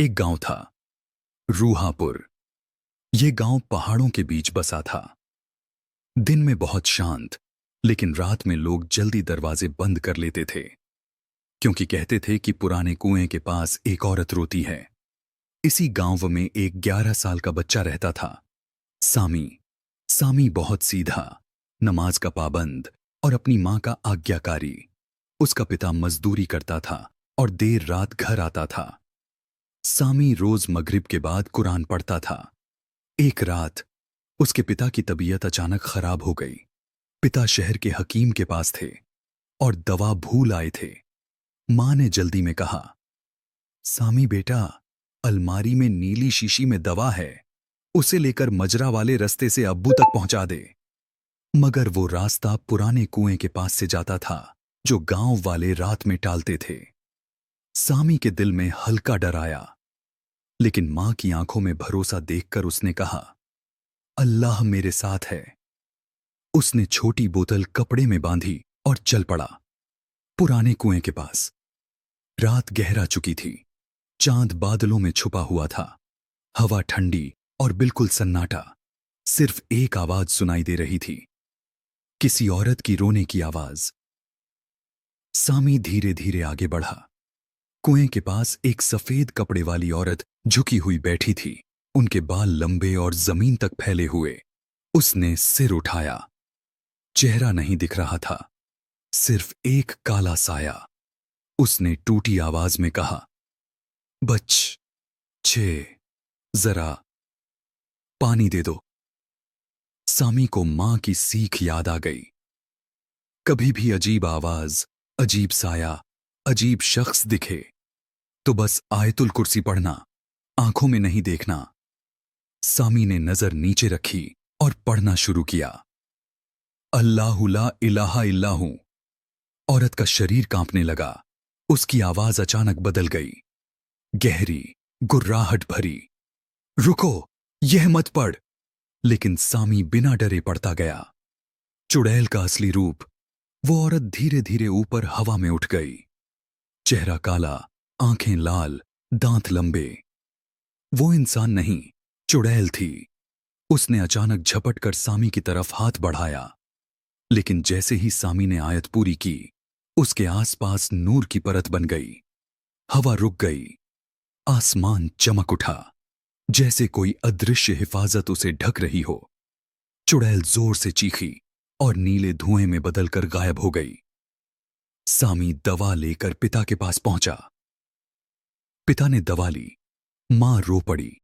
एक गांव था, रूहापुर। यह गांव पहाड़ों के बीच बसा था। दिन में बहुत शांत, लेकिन रात में लोग जल्दी दरवाजे बंद कर लेते थे, क्योंकि कहते थे कि पुराने कुएं के पास एक औरत रोती है। इसी गांव में एक 11 साल का बच्चा रहता था, सामी। सामी बहुत सीधा, नमाज का पाबंद और अपनी मां का आज्ञाकारी। उसका पिता मजदूरी करता था और देर रात घर आता था। सामी रोज मगरिब के बाद कुरान पढ़ता था। एक रात उसके पिता की तबीयत अचानक खराब हो गई। पिता शहर के हकीम के पास थे और दवा भूल आए थे। मां ने जल्दी में कहा, सामी बेटा, अलमारी में नीली शीशी में दवा है, उसे लेकर मजरा वाले रास्ते से अब्बू तक पहुंचा दे। मगर वो रास्ता पुराने कुएं के पास से जाता था, जो गांव वाले रात में टालते थे। सामी के दिल में हल्का डर आया, लेकिन मां की आंखों में भरोसा देखकर उसने कहा, अल्लाह मेरे साथ है। उसने छोटी बोतल कपड़े में बांधी और चल पड़ा पुराने कुएं के पास। रात गहरा चुकी थी, चांद बादलों में छुपा हुआ था। हवा ठंडी और बिल्कुल सन्नाटा। सिर्फ एक आवाज सुनाई दे रही थी, किसी औरत की रोने की आवाज। सामी धीरे धीरे आगे बढ़ा। कुएं के पास एक सफेद कपड़े वाली औरत झुकी हुई बैठी थी, उनके बाल लंबे और जमीन तक फैले हुए। उसने सिर उठाया। चेहरा नहीं दिख रहा था, सिर्फ एक काला साया। उसने टूटी आवाज में कहा, बच्चे, जरा पानी दे दो। सामी को मां की सीख याद आ गई। कभी भी अजीब आवाज, अजीब साया, अजीब शख्स दिखे तो बस आयतुल कुर्सी पढ़ना, आंखों में नहीं देखना। सामी ने नजर नीचे रखी और पढ़ना शुरू किया, अल्लाहु ला इलाहा इल्लाहु। औरत का शरीर कांपने लगा। उसकी आवाज अचानक बदल गई, गहरी, गुर्राहट भरी। रुको, यह मत पढ़। लेकिन सामी बिना डरे पढ़ता गया। चुड़ैल का असली रूप। वो औरत धीरे धीरे ऊपर हवा में उठ गई। चेहरा काला, आंखें लाल, दांत लंबे। वो इंसान नहीं, चुड़ैल थी। उसने अचानक झपट कर सामी की तरफ हाथ बढ़ाया, लेकिन जैसे ही सामी ने आयत पूरी की, उसके आसपास नूर की परत बन गई। हवा रुक गई, आसमान चमक उठा, जैसे कोई अदृश्य हिफाजत उसे ढक रही हो। चुड़ैल जोर से चीखी और नीले धुएं में बदलकर गायब हो गई। सामी दवा लेकर पिता के पास पहुंचा। पिता ने दवा ली। मां रो पड़ी।